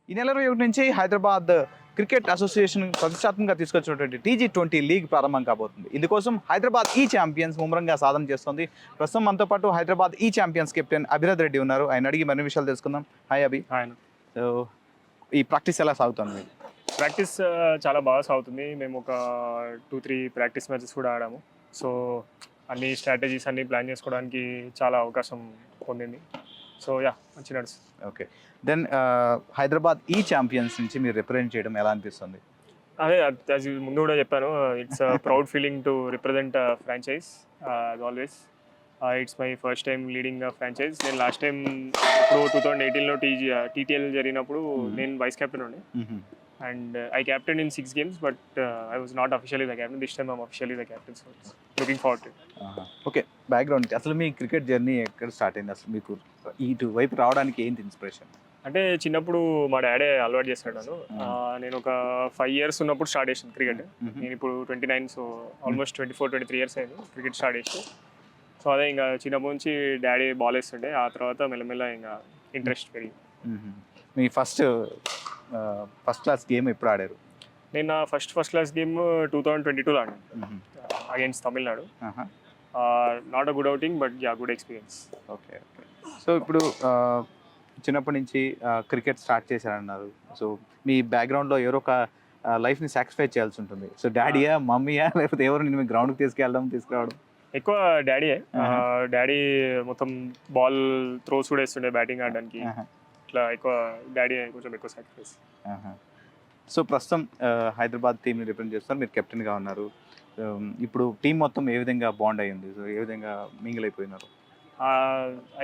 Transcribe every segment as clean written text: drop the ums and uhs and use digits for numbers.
ఈ నెల 21 నుంచి హైదరాబాద్ క్రికెట్ అసోసియేషన్ ప్రతిష్టాత్మకంగా తీసుకొచ్చినటువంటి టీజీ20 లీగ్ ప్రారంభం కాబోతుంది. ఇందుకోసం హైదరాబాద్ ఈ ఛాంపియన్స్ ముమ్మరంగా సాధన చేస్తుంది. ప్రస్తుతం మనతో పాటు హైదరాబాద్ ఈ ఛాంపియన్స్ కెప్టెన్ అభిరథ్ రెడ్డి ఉన్నారు. ఆయన అడిగి మరిన్ని విషయాలు తెలుసుకుందాం. హాయ్ అభి. సో ఈ ప్రాక్టీస్ ఎలా సాగుతుంది? ప్రాక్టీస్ చాలా బాగా సాగుతుంది. మేము ఒక 2-3 ప్రాక్టీస్ మ్యాచెస్ కూడా ఆడాము. సో అన్ని స్ట్రాటజీస్ అన్ని ప్లాన్ చేసుకోవడానికి చాలా అవకాశం పొందింది. సో మంచి నడుస్తుంది. ఓకే, దెన్ హైదరాబాద్ ఈ ఛాంపియన్స్ నుంచి మీరు రిప్రజెంట్ చేయడం ఎలా అనిపిస్తుంది? అదే అది ముందు కూడా చెప్పాను. It's proud feeling to represent franchise as always. It's my first time leading franchise. నేను లాస్ట్ టైం ఇప్పుడు 2018లో టీటీఎల్ జరిగినప్పుడు నేను వైస్ కెప్టెన్ ఉండే. And I captained in 6 games, but I was not officially the captain. This time I'm officially the captain, so looking forward to it. Okay, background అసలు మీ cricket journey ఎక్కడ start అయింది? అసలు మీకు ఇటు వైపు రావడానికి ఏంటి ఇన్స్పిరేషన్? అంటే చిన్నప్పుడు మా డాడీ అలవాటు చేస్తాడు నన్ను. నేను ఒక 5 years ఉన్నప్పుడు స్టార్ట్ చేసాను క్రికెట్. నేను ఇప్పుడు 29, సో ఆల్మోస్ట్ 24-23 years అయింది క్రికెట్ స్టార్ట్ చేసి. సో అదే ఇంకా చిన్నప్పటి నుంచి డాడీ బాల్ వేస్తుండే. ఆ తర్వాత మెల్లమెల్ల ఇంకా ఇంట్రెస్ట్ పెరిగింది. మీ ఫస్ట్ క్లాస్ గేమ్ ఎప్పుడు ఆడారు? నేను నా ఫస్ట్ క్లాస్ గేమ్ 2022లో ఆడాను against Tamil Nadu. Not a good outing, but good experience. Okay, so ఇప్పుడు చిన్నప్పటి నుంచి క్రికెట్ స్టార్ట్ చేశారన్నారు. సో మీ బ్యాక్గ్రౌండ్లో ఎవరో ఒక లైఫ్ని సాక్రిఫై చేయాల్సి ఉంటుంది. సో డాడీయా, మమ్మీయా, లేకపోతే ఎవరు నేను మీ గ్రౌండ్కి తీసుకురావడం? ఎక్కువ డాడీయే. డాడీ మొత్తం బాల్ త్రోస్ కూడా వేస్తుండే బ్యాటింగ్ ఆడడానికి. ఇట్లా ఎక్కువ డాడీ కొంచెం ఎక్కువ సాక్రిఫైస్. సో ప్రస్తుతం హైదరాబాద్ టీంని రిప్రజెంట్ చేస్తున్నారు, మీరు కెప్టెన్గా ఉన్నారు. ఇప్పుడు టీం మొత్తం ఏ విధంగా బాండ్ అయ్యింది? సో ఏ విధంగా మింగిల్ అయిపోయినారు?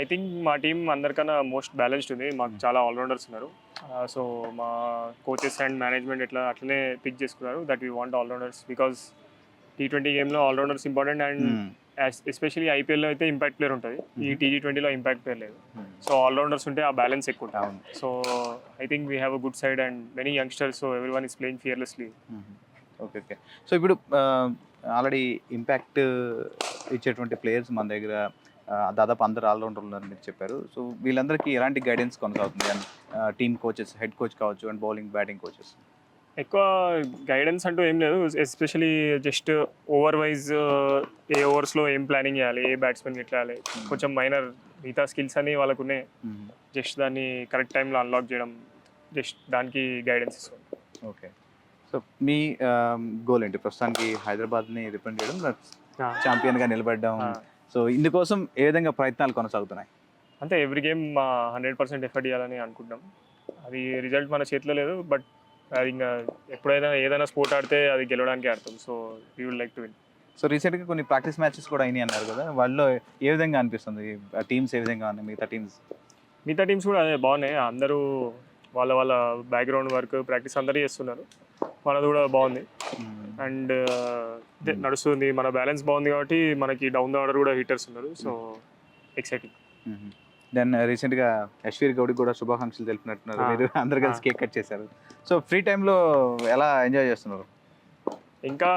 ఐ థింక్ మా టీం అందరికన్నా మోస్ట్ బ్యాలెన్స్డ్ ఉంది. మాకు చాలా ఆల్రౌండర్స్ ఉన్నారు. సో మా కోచెస్ అండ్ మేనేజ్మెంట్ అట్లనే పిక్ చేసుకున్నారు that we want all-rounders, because T20 గేమ్లో ఆల్రౌండర్స్ ఇంపార్టెంట్. అండ్ ఎస్పెషల్లీ ఐపీఎల్లో అయితే ఇంపాక్ట్ ప్లేయర్ ఉంటుంది. ఈ టీజీ20లో ఇంపాక్ట్ ప్లేయర్ లేదు. సో ఆల్రౌండర్స్ ఉంటే ఆ బ్యాలెన్స్ ఎక్కువ ఉంటుంది. So I think we have a good side and many youngsters, so every one is playing fearlessly. Okay, so ఇప్పుడు ఆల్రెడీ ఇంపాక్ట్ ఇచ్చేటువంటి ప్లేయర్స్ మన దగ్గర దాదాపు అందరు ఆల్రౌండర్లు ఉన్నారని మీరు చెప్పారు. సో వీళ్ళందరికీ ఎలాంటి గైడెన్స్ కొనసాగుతుంది? And team coaches, head coach కావచ్చు, అండ్ బౌలింగ్ బ్యాటింగ్ కోచెస్ ఎక్కువ గైడెన్స్ అంటూ ఏం లేదు. ఎస్పెషలీ జస్ట్ ఓవర్ వైజ్ ఏ ఓవర్స్లో ఏం ప్లానింగ్ చేయాలి, ఏ బ్యాట్స్మెన్ ఎట్లా చేయాలి, కొంచెం మైనర్ మిగతా స్కిల్స్ అని వాళ్ళకు ఉన్నాయి. జస్ట్ దాన్ని కరెక్ట్ టైంలో అన్లాక్ చేయడం, జస్ట్ దానికి గైడెన్స్ ఇస్తుంది. ఓకే, సో మీ గోల్ ఏంటి? ప్రస్తుతానికి హైదరాబాద్ని రిప్రజెంట్ చేయడం, ఛాంపియన్గా నిలబడడం. సో ఇందుకోసం ఏ విధంగా ప్రయత్నాలు కొనసాగుతున్నాయి? అంటే ఎవ్రీ గేమ్ 100% ఎఫర్ట్ చేయాలని అనుకుంటున్నాం. అది రిజల్ట్ మన చేతిలో లేదు, బట్ అది ఇంకా ఎప్పుడైనా ఏదైనా స్పోర్ట్ ఆడితే అది గెలవడానికి ఆడతాం. So we would like to win. So రీసెంట్గా కొన్ని ప్రాక్టీస్ మ్యాచెస్ కూడా అయినాయి అన్నారు కదా, వాళ్ళలో ఏ విధంగా అనిపిస్తుంది? టీమ్స్ ఏ విధంగా ఉన్నాయి? మిగతా టీమ్స్ కూడా అదే బాగున్నాయి. అందరూ వాళ్ళ బ్యాక్గ్రౌండ్ వర్క్ ప్రాక్టీస్ అందరూ చేస్తున్నారు. మనది కూడా బాగుంది అండ్ నడుస్తుంది. మన బ్యాలెన్స్ బాగుంది కాబట్టి మనకి డౌన్ ద ఆర్డర్ కూడా హిట్టర్స్ ఉన్నారు. So exciting. దెన్ రీసెంట్గా యశ్వీర్ గౌడ్కి కూడా శుభాకాంక్షలు తెలిపినట్టున్నారు. మీరు అందరు కలిసి కేక్ కట్ చేశారు. సో ఫ్రీ టైంలో ఎలా ఎంజాయ్ చేస్తున్నారు? ఇంకా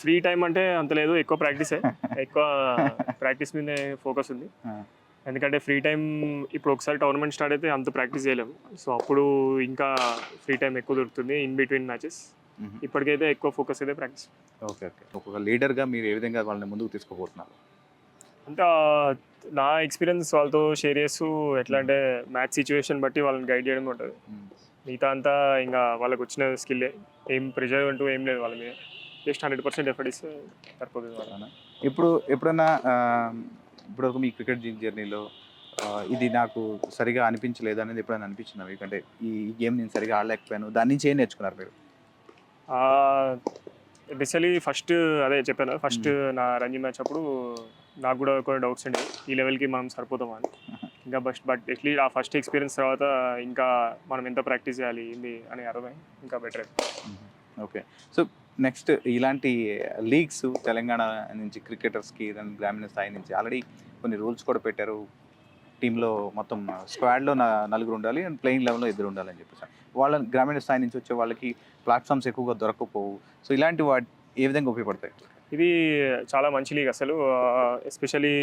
ఫ్రీ టైం అంటే అంత లేదు, ఎక్కువ ప్రాక్టీసే. ఎక్కువ ప్రాక్టీస్ మీదే ఫోకస్ ఉంది. ఎందుకంటే ఫ్రీ టైం ఇప్పుడు ఒకసారి టోర్నమెంట్ స్టార్ట్ అయితే అంత ప్రాక్టీస్ చేయలేము. సో అప్పుడు ఇంకా ఫ్రీ టైం ఎక్కువ దొరుకుతుంది ఇన్ బిట్వీన్ మ్యాచెస్. ఇప్పటికైతే ఎక్కువ ఫోకస్ అయితే ప్రాక్టీస్. ఓకే, ఒక లీడర్గా మీరు ఏ విధంగా వాళ్ళని ముందుకు తీసుకుపోతున్నారు? అంటే నా ఎక్స్పీరియన్స్ వాళ్ళతో షేర్ చేస్తూ ఎట్లా అంటే మ్యాచ్ సిచ్యువేషన్ బట్టి వాళ్ళని గైడ్ చేయడం ఉంటుంది. మిగతా అంతా ఇంకా వాళ్ళకి వచ్చిన స్కిల్లే, ఏం ప్రెషర్ అంటూ ఏం లేదు వాళ్ళ మీద. జస్ట్ 100% ఎఫర్ట్ ఇస్తే సరిపోతుంది వాళ్ళ. ఎప్పుడన్నా ఇప్పుడు మీ క్రికెట్ జర్నీలో ఇది నాకు సరిగా అనిపించలేదు అనేది ఎప్పుడైనా అనిపించిందా మీకు? అంటే ఈ గేమ్ నేను సరిగా ఆడలేకపోయాను, దాని నుంచి ఏం నేర్చుకున్నారు మీరు? బేసికలీ ఫస్ట్ అదే చెప్పాను, ఫస్ట్ నా రంజీ మ్యాచ్ అప్పుడు నాకు కూడా కొన్ని డౌట్స్ ఉండేవి, ఈ లెవెల్కి మనం సరిపోతామా అని. ఇంకా బట్ అట్లీస్ట్ ఆ ఫస్ట్ ఎక్స్పీరియన్స్ తర్వాత ఇంకా మనం ఎంత ప్రాక్టీస్ చేయాలి ఏంది అని అర్థమై ఇంకా బెటర్. ఓకే, సో నెక్స్ట్ ఇలాంటి లీగ్స్ తెలంగాణ నుంచి క్రికెటర్స్కి గ్రామీణ స్థాయి నుంచి ఆల్రెడీ కొన్ని రూల్స్ కూడా పెట్టారు. టీంలో మొత్తం స్క్వాడ్లో 4 ఉండాలి అండ్ ప్లేయింగ్ లెవెల్లో 2 ఉండాలని చెప్పేసి. వాళ్ళ గ్రామీణ స్థాయి నుంచి వచ్చే వాళ్ళకి ప్లాట్ఫామ్స్ ఎక్కువగా దొరకకపోవు. సో ఇలాంటి ఏ విధంగా ఉపయోగపడతాయి? ఇది చాలా మంచి లీగ్ అసలు. Especially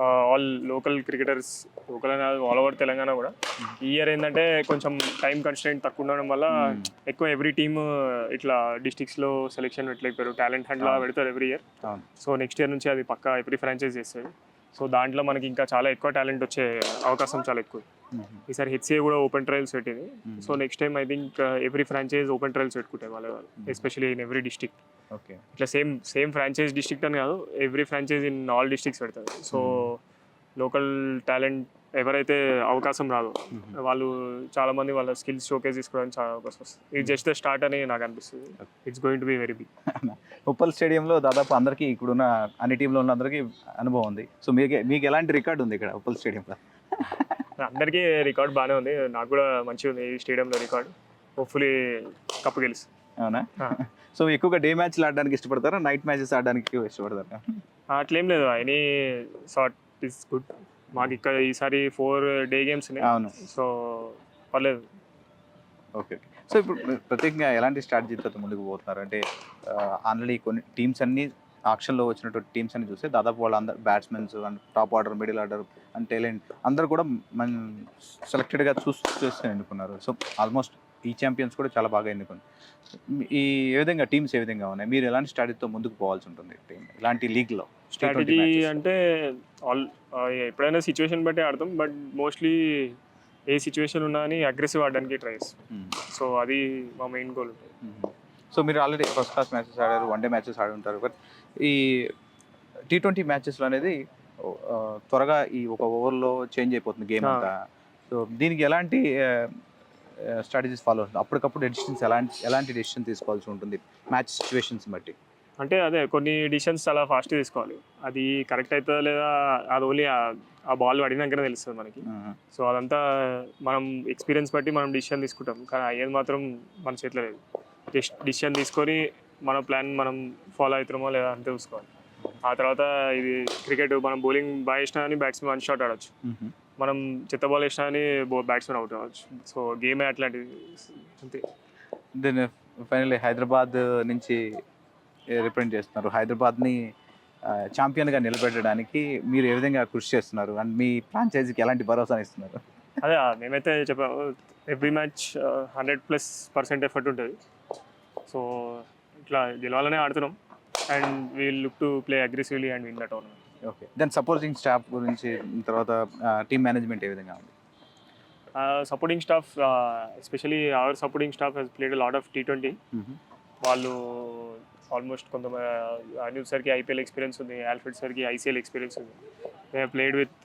all local cricketers, local all over Telangana కూడా. ఈ ఇయర్ ఏంటంటే కొంచెం టైం కన్స్ట్రెంట్ తక్కువ ఉండడం వల్ల ఎక్కువ ఎవ్రీ టీమ్ ఇట్లా డిస్ట్రిక్ట్స్లో సెలెక్షన్ పెట్టలేకపోయారు. టాలెంట్ హంట్లా పెడతారు every year. So next year నుంచి అది పక్కా ఎవ్రీ ఫ్రాంచైజ్ చేస్తుంది. సో దాంట్లో మనకి ఇంకా చాలా ఎక్కువ టాలెంట్ వచ్చే అవకాశం చాలా ఎక్కువ. ఈసారి హెచ్సిఏ కూడా ఓపెన్ ట్రయల్స్ పెట్టింది. So next time I think every franchise open trials పెట్టుకుంటాయి వాళ్ళు, especially in every district. Okay, ఇట్లా సేమ్ ఫ్రాంచైజ్ డిస్ట్రిక్ట్ అని కాదు, every franchise in all districts పెడతారు. సో లోకల్ టాలెంట్ ఎవరైతే అవకాశం రాదు వాళ్ళు చాలా మంది వాళ్ళ స్కిల్స్ షోకేస్ చేసుకోవడానికి చాలా అవకాశం వస్తుంది. ఇది జస్ట్ ద స్టార్ట్ అని నాకు అనిపిస్తుంది. It's going to be very big. Uppal స్టేడియంలో దాదాపు అందరికీ ఇక్కడున్న అన్ని టీంలో ఉన్న అందరికీ అనుభవం ఉంది. సో మీకు ఎలాంటి రికార్డు ఉంది ఇక్కడ ఉప్పల్ స్టేడియంలో? అందరికీ రికార్డ్ బాగానే ఉంది, నాకు కూడా మంచిగా ఉంది ఈ స్టేడియంలో రికార్డ్. Hopefully cup గెలుసు. అవునా? సో ఎక్కువగా డే మ్యాచ్లు ఆడడానికి ఇష్టపడతారా, నైట్ మ్యాచెస్ ఆడడానికి ఇష్టపడతారా? అట్లేం లేదు, ఎనీ షార్ట్ ఈస్ గుడ్. మాకు ఇక్కడ ఈసారి 4 డే గేమ్స్ ఉన్నాయి. అవును. సో పర్లేదు. ఓకే. సో ఇప్పుడు ప్రత్యేకంగా ఎలాంటి స్ట్రాటజీతో ముందుకు పోతున్నారు అంటే ఆల్రెడీ కొన్ని టీమ్స్ అన్ని ఆక్షన్లో వచ్చినటువంటి టీమ్స్ అన్ని చూస్తే దాదాపు వాళ్ళందరూ batsmen and top order, middle order and talent అందరూ కూడా మన సెలెక్టెడ్గా చూసుకొని ఎన్నుకున్నారు. సో ఆల్మోస్ట్ ఈ ఛాంపియన్స్ కూడా చాలా బాగా ఎన్నుకున్నారు. ఏ విధంగా టీమ్స్ ఏ విధంగా ఉన్నాయి, మీరు ఎలాంటి స్ట్రాటజీతో ముందుకు పోవాల్సి ఉంటుంది టీం ఇలాంటి లీగ్లో? స్ట్రాటజీ అంటే ఎప్పుడైనా సిచ్యువేషన్ బట్టి ఆడతాం, బట్ మోస్ట్లీ ఏ సిచ్యువేషన్ ఉన్నా అని అగ్రెసివ్ ఆడడానికి ట్రై చేస్తాం. సో అది మా మెయిన్ గోల్ ఉంటుంది. సో మీరు ఆల్రెడీ ఫస్ట్ క్లాస్ మ్యాచెస్ ఆడారు, వన్ డే మ్యాచెస్ ఆడి ఉంటారు. బట్ ఈ T20 మ్యాచెస్లో అనేది త్వరగా ఈ ఒక ఓవర్లో చేంజ్ అయిపోతుంది గేమ్ అంతా. సో దీనికి ఎలాంటి స్ట్రాటజీస్ ఫాలో అవుతుంది? అప్పటికప్పుడు ఎలాంటి డెసిషన్ తీసుకోవాల్సి ఉంటుంది మ్యాచ్ సిచ్యువేషన్స్ బట్టి? అంటే అదే కొన్ని డిసిషన్స్ చాలా ఫాస్ట్గా తీసుకోవాలి. అది కరెక్ట్ అవుతుందా లేదా అది ఓన్లీ ఆ బాల్ పడినాకనే తెలుస్తుంది మనకి. సో అదంతా మనం ఎక్స్పీరియన్స్ బట్టి మనం డిసిషన్ తీసుకుంటాం, కానీ అయ్యేది మాత్రం మన చేతిలో లేదు. జస్ట్ డిసిషన్ తీసుకొని మన ప్లాన్ మనం ఫాలో అవుతున్నామో లేదా అంతే చూసుకోవాలి. ఆ తర్వాత ఇది క్రికెట్, మనం బౌలింగ్ బాగా వేసినా కానీ బ్యాట్స్మెన్ 1 షాట్ ఆడవచ్చు, మనం చెత్త బాల్ వేసినా కానీ బ్యాట్స్మెన్ అవుట్ అవ్వచ్చు. సో గేమే అట్లాంటిది అంతే. దెన్ ఫైనల్లీ హైదరాబాద్ నుంచి రిప్రజెంట్ చేస్తున్నారు. హైదరాబాద్ని ఛాంపియన్గా నిలబెట్టడానికి మీరు ఏ విధంగా కృషి చేస్తున్నారు అండ్ మీ ఫ్రాంచైజీకి ఎలాంటి భరోసా ఇస్తున్నారు? అదే మేమైతే చెప్పాము, ఎవ్రీ మ్యాచ్ 100% ఎఫర్ట్ ఉంటుంది. సో ఇట్లా గెలవాలనే ఆడుతున్నాం and we'll look to play aggressively and win the tournament. Okay, then supporting staff గురించి తర్వాత టీమ్ మేనేజ్మెంట్ ఏ విధంగా ఉంది? Supporting staff, especially our supporting staff has played lot of T20. వాళ్ళు ఆల్మోస్ట్ కొంతమంది అనిల్ సార్కి ఐపీఎల్ ఎక్స్పీరియన్స్ ఉంది, ఆల్ఫ్రెడ్ సార్కి ICL ఎక్స్పీరియన్స్ ఉంది. They have played with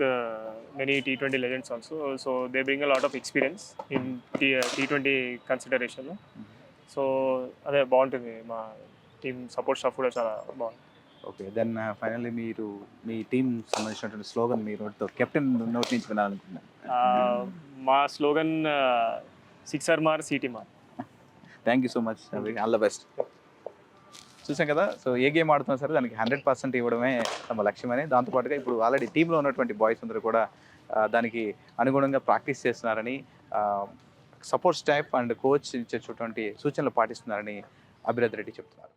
many T20 legends also. So they bring a lot of experience in T20 కన్సిడరేషన్లో. So అదే బాగుంటుంది, మా టీమ్ సపోర్ట్ స్టాఫ్ కూడా చాలా బాగుంది. ఓకే, దెన్ ఫైనల్లీ మీరు మీ టీం సంబంధించినటువంటి స్లోగన్ మీ నోట్తో కెప్టెన్ నోట్ నుంచి వినాలనుకుంటున్నాను. మా స్లోగన్ సిక్సర్ మార్ సిటీ మార్. Thank you so much, all the best. చూసాం కదా, సో ఏ గేమ్ ఆడుతున్నా సరే దానికి 100% ఇవ్వడమే తమ లక్ష్యమని, దాంతోపాటుగా ఇప్పుడు ఆల్రెడీ టీంలో ఉన్నటువంటి బాయ్స్ అందరూ కూడా దానికి అనుగుణంగా ప్రాక్టీస్ చేస్తున్నారని, సపోర్ట్ స్టాఫ్ అండ్ కోచ్ ఇచ్చేటువంటి సూచనలు పాటిస్తున్నారని అభిరథ్ రెడ్డి చెప్తున్నారు.